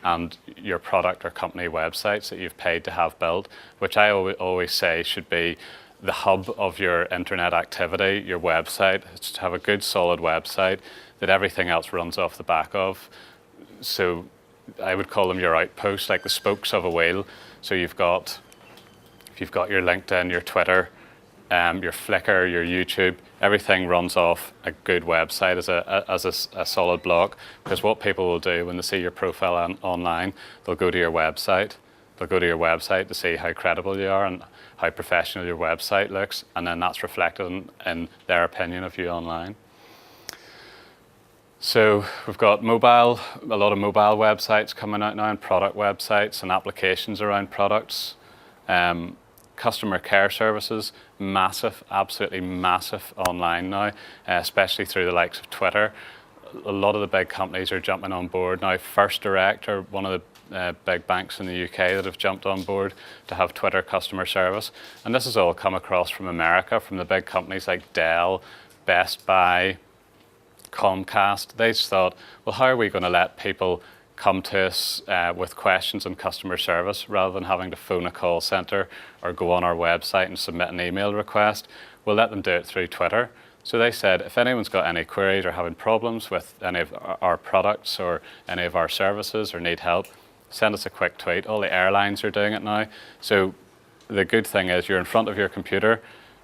and your product or company websites that you've paid to have built, which I always say should be the hub of your internet activity, your website. It's to have a good solid website that everything else runs off the back of. So I would call them your outposts, like the spokes of a wheel. So if you've got your LinkedIn, your Twitter, your Flickr, your YouTube, everything runs off a good website as a solid block. Because what people will do when they see your profile online, they'll go to your website. They'll go to your website to see how credible you are and how professional your website looks, and then that's reflected in their opinion of you online. So we've got mobile, a lot of mobile websites coming out now, and product websites and applications around products. Customer care services, massive, absolutely massive online now, especially through the likes of Twitter. A lot of the big companies are jumping on board now. First Direct are one of the big banks in the UK that have jumped on board to have Twitter customer service. And this has all come across from America, from the big companies like Dell, Best Buy, Comcast. They just thought, well, how are we going to let people come to us with questions on customer service rather than having to phone a call center or go on our website and submit an email request? We'll let them do it through Twitter. So they said, if anyone's got any queries or having problems with any of our products or any of our services or need help, send us a quick tweet. All the airlines are doing it now. So the good thing is you're in front of your computer,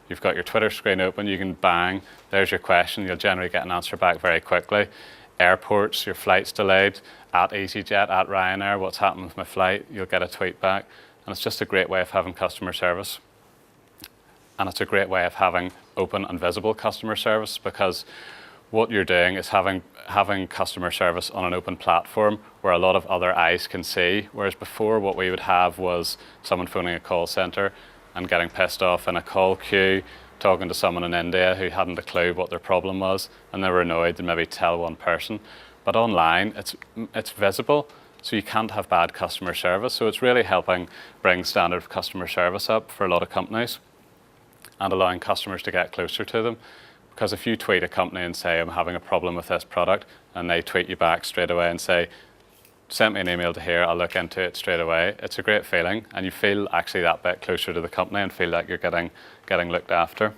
you've got your Twitter screen open, you can bang, there's your question, you'll generally get an answer back very quickly. Airports, your flight's delayed, at EasyJet, at Ryanair, what's happened with my flight, you'll get a tweet back. And it's just a great way of having customer service. And it's a great way of having open and visible customer service, because what you're doing is having customer service on an open platform where a lot of other eyes can see. Whereas before, what we would have was someone phoning a call center and getting pissed off in a call queue, talking to someone in India who hadn't a clue what their problem was, and they were annoyed to maybe tell one person. But online, it's visible, so you can't have bad customer service. So it's really helping bring standard of customer service up for a lot of companies and allowing customers to get closer to them. Because if you tweet a company and say, I'm having a problem with this product, and they tweet you back straight away and say, send me an email to here, I'll look into it straight away. It's a great feeling, and you feel actually that bit closer to the company and feel like you're getting looked after.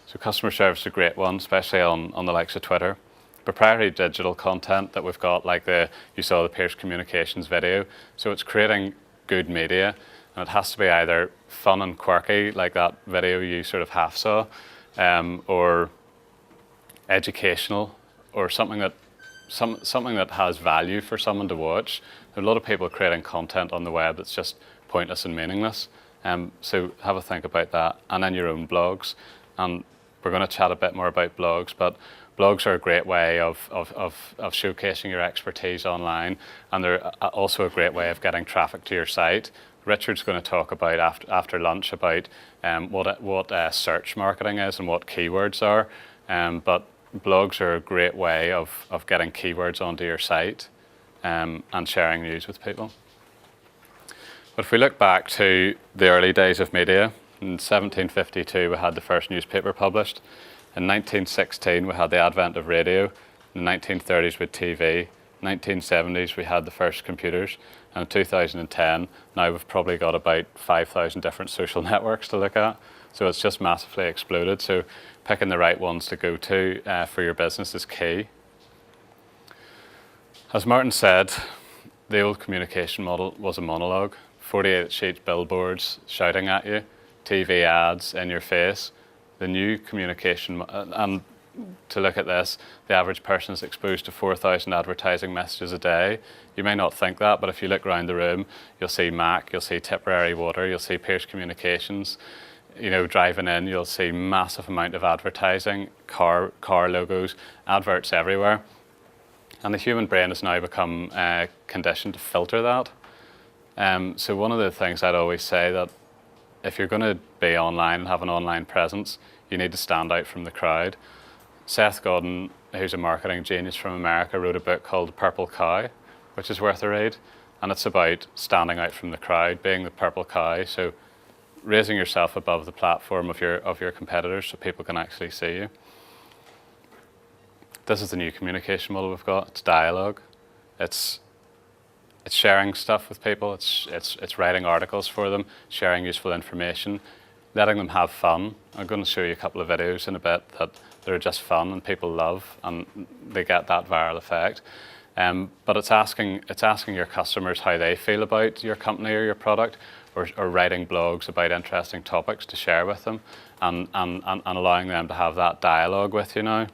So customer service is a great one, especially on the likes of Twitter. Proprietary digital content that we've got, like you saw the Pierce Communications video. So it's creating good media, and it has to be either fun and quirky, like that video you sort of half saw, or educational, or something that has value for someone to watch. There are a lot of people creating content on the web that's just pointless and meaningless. So have a think about that, and then your own blogs. And we're going to chat a bit more about blogs, but blogs are a great way of showcasing your expertise online, and they're also a great way of getting traffic to your site. Richard's going to talk about after lunch about what search marketing is and what keywords are, but blogs are a great way of getting keywords onto your site and sharing news with people. But if we look back to the early days of media, in 1752 we had the first newspaper published. In 1916 we had the advent of radio. In the 1930s with TV. 1970s we had the first computers. And in 2010 now we've probably got about 5,000 different social networks to look at. So it's just massively exploded. So picking the right ones to go to for your business is key. As Martin said, the old communication model was a monologue. 48-sheet billboards shouting at you, TV ads in your face. The new communication, and to look at this, the average person is exposed to 4,000 advertising messages a day. You may not think that, but if you look around the room, you'll see Mac, you'll see Tipperary Water, you'll see Pierce Communications. You know, driving in, you'll see massive amount of advertising, car logos, adverts everywhere. And the human brain has now become conditioned to filter that. So one of the things I'd always say that if you're going to be online and have an online presence, you need to stand out from the crowd. Seth Godin, who's a marketing genius from America, wrote a book called The Purple Cow, which is worth a read. And it's about standing out from the crowd, being the purple cow. So raising yourself above the platform of your competitors so people can actually see you. This is the new communication model we've got. It's dialogue. It's It's sharing stuff with people. It's writing articles for them, sharing useful information, letting them have fun. I'm going to show you a couple of videos in a bit that they're just fun and people love, and they get that viral effect. But it's asking your customers how they feel about your company or your product, or writing blogs about interesting topics to share with them, and allowing them to have that dialogue with you now.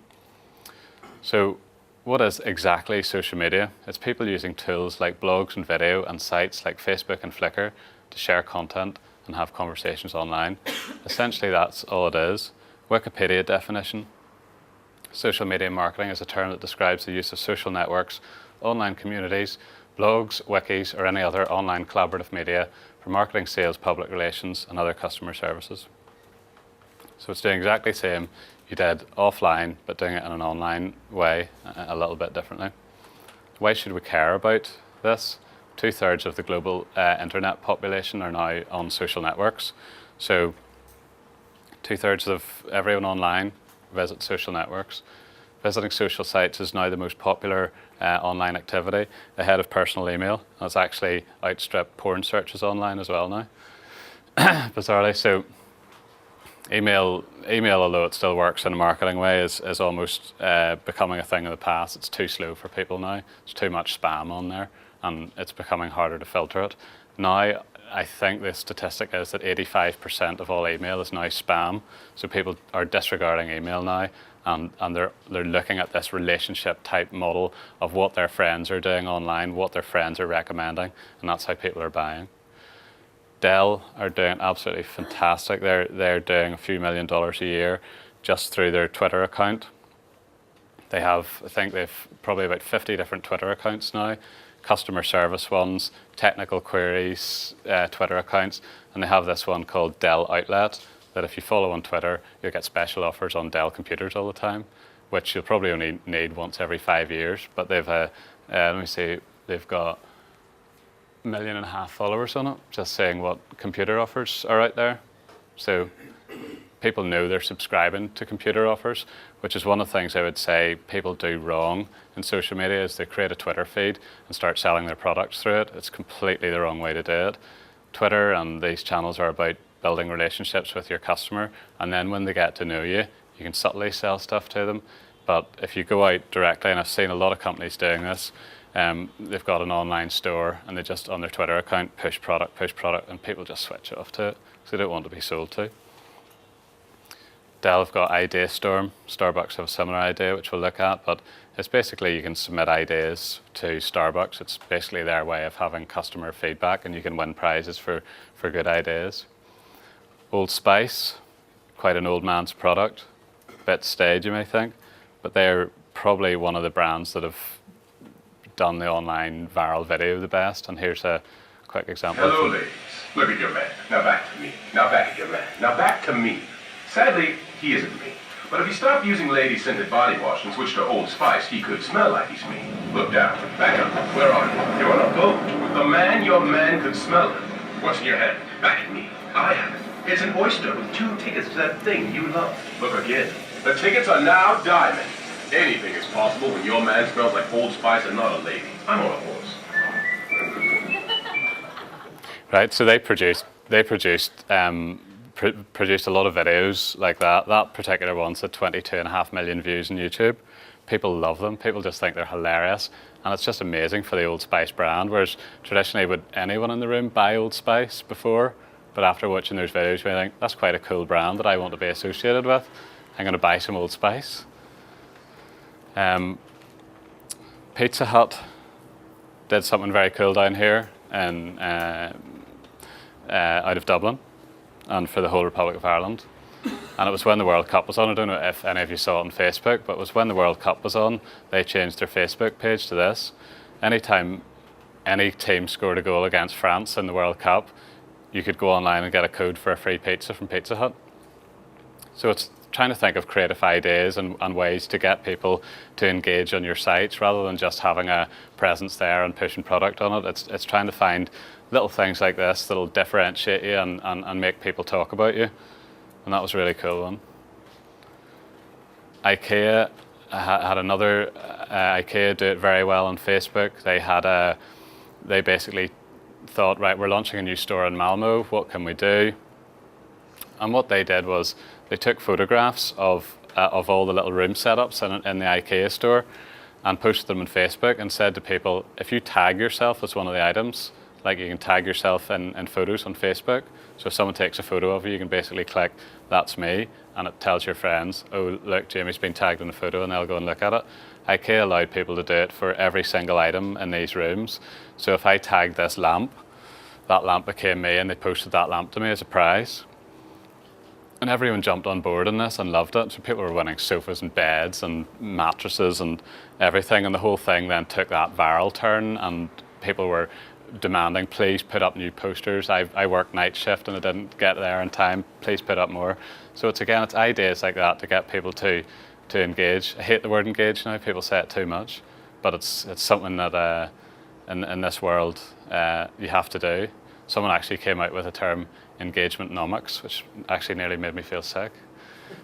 So what is exactly social media? It's people using tools like blogs and video and sites like Facebook and Flickr to share content and have conversations online. Essentially, that's all it is. Wikipedia definition. Social media marketing is a term that describes the use of social networks, online communities, blogs, wikis, or any other online collaborative media for marketing, sales, public relations, and other customer services. So it's doing exactly the same you did offline, but doing it in an online way a little bit differently. Why should we care about this? 2/3 of the global internet population are now on social networks. So 2/3 of everyone online visits social networks. Visiting social sites is now the most popular online activity, ahead of personal email. And it's actually outstripped porn searches online as well now, bizarrely. So email, although it still works in a marketing way, is almost becoming a thing of the past. It's too slow for people now. There's too much spam on there, and it's becoming harder to filter it. Now, I think the statistic is that 85% of all email is now spam. So people are disregarding email now, and they're looking at this relationship type model of what their friends are doing online, what their friends are recommending, and that's how people are buying. Dell are doing absolutely fantastic. They're doing a few $1 million a year just through their Twitter account. They have, I think they've probably about 50 different Twitter accounts now, customer service ones, technical queries, Twitter accounts, and they have this one called Dell Outlet, that if you follow on Twitter, you'll get special offers on Dell computers all the time, which you'll probably only need once every 5 years. But they've, let me see, they've got 1.5 million followers on it, just saying what computer offers are out there. So people know they're subscribing to computer offers, which is one of the things I would say people do wrong in social media, is they create a Twitter feed and start selling their products through it. It's completely the wrong way to do it. Twitter and these channels are about building relationships with your customer, and then when they get to know you, you can subtly sell stuff to them. But if you go out directly, and I've seen a lot of companies doing this, they've got an online store and they just, on their Twitter account, push product, and people just switch off to it because they don't want to be sold to. Dell have got Idea Storm. Starbucks have a similar idea, which we'll look at, but it's basically you can submit ideas to Starbucks. It's basically their way of having customer feedback, and you can win prizes for good ideas. Old Spice, quite an old man's product, a bit staid you may think, but they're probably one of the brands that have done the online viral video the best, and here's a quick example. Hello ladies, look at your man, now back to me, now back at your man, now back to me. Sadly, he isn't me, but if he stopped using lady-scented body wash and switched to Old Spice, he could smell like he's me. Look down, back up, where are you? You're on a boat with the man your man could smell it. What's in your head? Back at me, I have it. It's an oyster with 2 tickets to that thing you love. Look again. The tickets are now diamond. Anything is possible when your man smells like Old Spice and not a lady. I'm on a horse. Right, so they produced a lot of videos like that. That particular one's had 22.5 million views on YouTube. People love them. People just think they're hilarious. And it's just amazing for the Old Spice brand, whereas traditionally would anyone in the room buy Old Spice before? But after watching those videos, we think, that's quite a cool brand that I want to be associated with. I'm going to buy some Old Spice. Pizza Hut did something very cool down here in, out of Dublin and for the whole Republic of Ireland. And it was when the World Cup was on. I don't know if any of you saw it on Facebook, but it was when the World Cup was on, they changed their Facebook page to this. Anytime any team scored a goal against France in the World Cup, you could go online and get a code for a free pizza from Pizza Hut. So it's trying to think of creative ideas and ways to get people to engage on your sites rather than just having a presence there and pushing product on it. It's trying to find little things like this that'll differentiate you and make people talk about you. And that was a really cool one. IKEA had another, IKEA do it very well on Facebook. They had they basically thought, right, we're launching a new store in Malmo, what can we do? And what they did was they took photographs of all the little room setups in the IKEA store and posted them on Facebook and said to people, if you tag yourself as one of the items, like you can tag yourself in photos on Facebook. So if someone takes a photo of you, you can basically click, that's me, and it tells your friends, oh, look, Jamie's been tagged in a photo, and they'll go and look at it. IKEA allowed people to do it for every single item in these rooms. So if I tagged this lamp, that lamp became me, and they posted that lamp to me as a prize. And everyone jumped on board on this and loved it. So people were winning sofas and beds and mattresses and everything. And the whole thing then took that viral turn, and people were demanding, please put up new posters. I worked night shift and I didn't get there in time. Please put up more. So it's ideas like that to get people to engage. I hate the word engage now. People say it too much, but it's something that in this world you have to do. Someone actually came out with a term, engagementnomics, which actually nearly made me feel sick.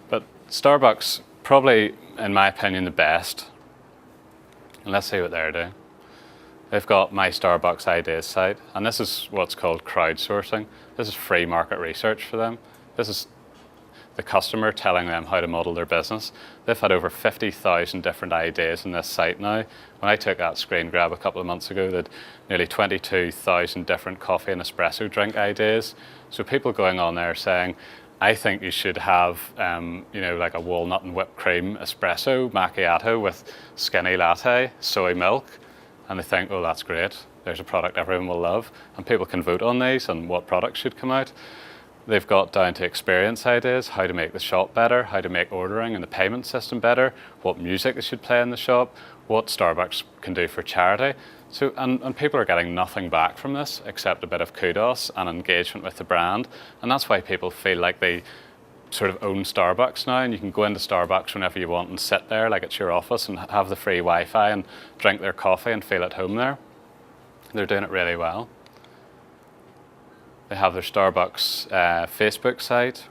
But Starbucks, probably in my opinion, the best. And let's see what they're doing. They've got my Starbucks ideas site, and this is what's called crowdsourcing. This is free market research for them. This is the customer telling them how to model their business. They've had over 50,000 different ideas in this site now. When I took that screen grab a couple of months ago, they had nearly 22,000 different coffee and espresso drink ideas. So people going on there saying, I think you should have, like a walnut and whipped cream espresso macchiato with skinny latte, soy milk. And they think, oh, that's great. There's a product everyone will love. And people can vote on these and what products should come out. They've got down to experience ideas, how to make the shop better, how to make ordering and the payment system better, what music they should play in the shop, what Starbucks can do for charity. So, and people are getting nothing back from this except a bit of kudos and engagement with the brand. And that's why people feel like they sort of own Starbucks now, and you can go into Starbucks whenever you want and sit there like it's your office and have the free Wi-Fi and drink their coffee and feel at home there. They're doing it really well. They have their Starbucks Facebook site,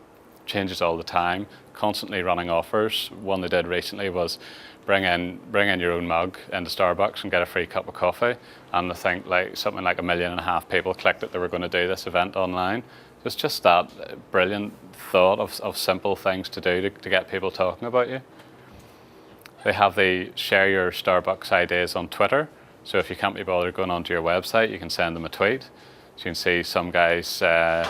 changes all the time, constantly running offers. One they did recently was bring in your own mug into Starbucks and get a free cup of coffee. And I think something like 1.5 million people clicked that they were going to do this event online. It's just that brilliant thought of simple things to do to get people talking about you. They have the share your Starbucks ideas on Twitter. So if you can't be bothered going onto your website, you can send them a tweet. So you can see some guys, someone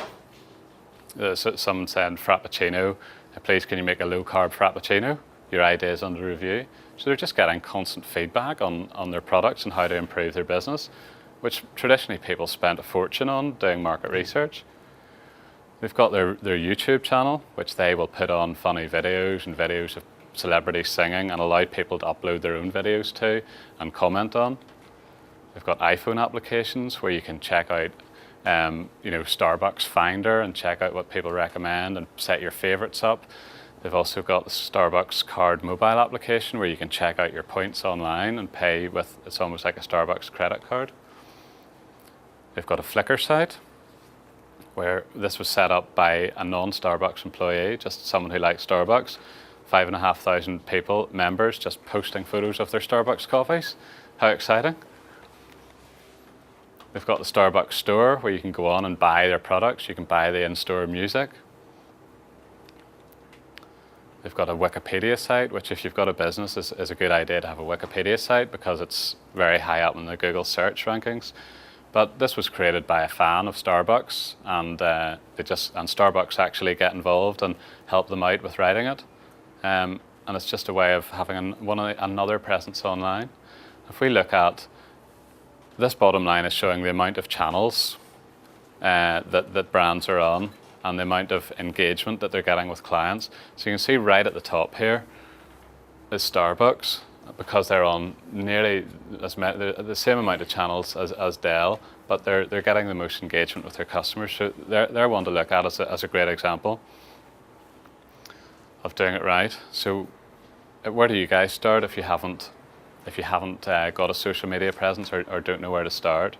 said Frappuccino, please can you make a low carb Frappuccino? Your idea is under review. So they're just getting constant feedback on their products and how to improve their business, which traditionally people spent a fortune on doing market research. They've got their YouTube channel, which they will put on funny videos and videos of celebrities singing and allow people to upload their own videos to and comment on. They've got iPhone applications where you can check out Starbucks Finder and check out what people recommend and set your favorites up. They've also got the Starbucks Card mobile application where you can check out your points online and pay with, it's almost like a Starbucks credit card. They've got a Flickr site where this was set up by a non-Starbucks employee, just someone who likes Starbucks. 5,500 people, members, just posting photos of their Starbucks coffees. How exciting. They've got the Starbucks store where you can go on and buy their products. You can buy the in-store music. They've got a Wikipedia site, which if you've got a business is a good idea to have a Wikipedia site because it's very high up in the Google search rankings. But this was created by a fan of Starbucks, and Starbucks actually get involved and help them out with writing it. And it's just a way of having another presence online. If we look at this bottom line is showing the amount of channels that brands are on and the amount of engagement that they're getting with clients. So you can see right at the top here is Starbucks, because they're on nearly the same amount of channels as Dell, but they're getting the most engagement with their customers. So they're one to look at as a great example of doing it right. So where do you guys start if you haven't got a social media presence or don't know where to start?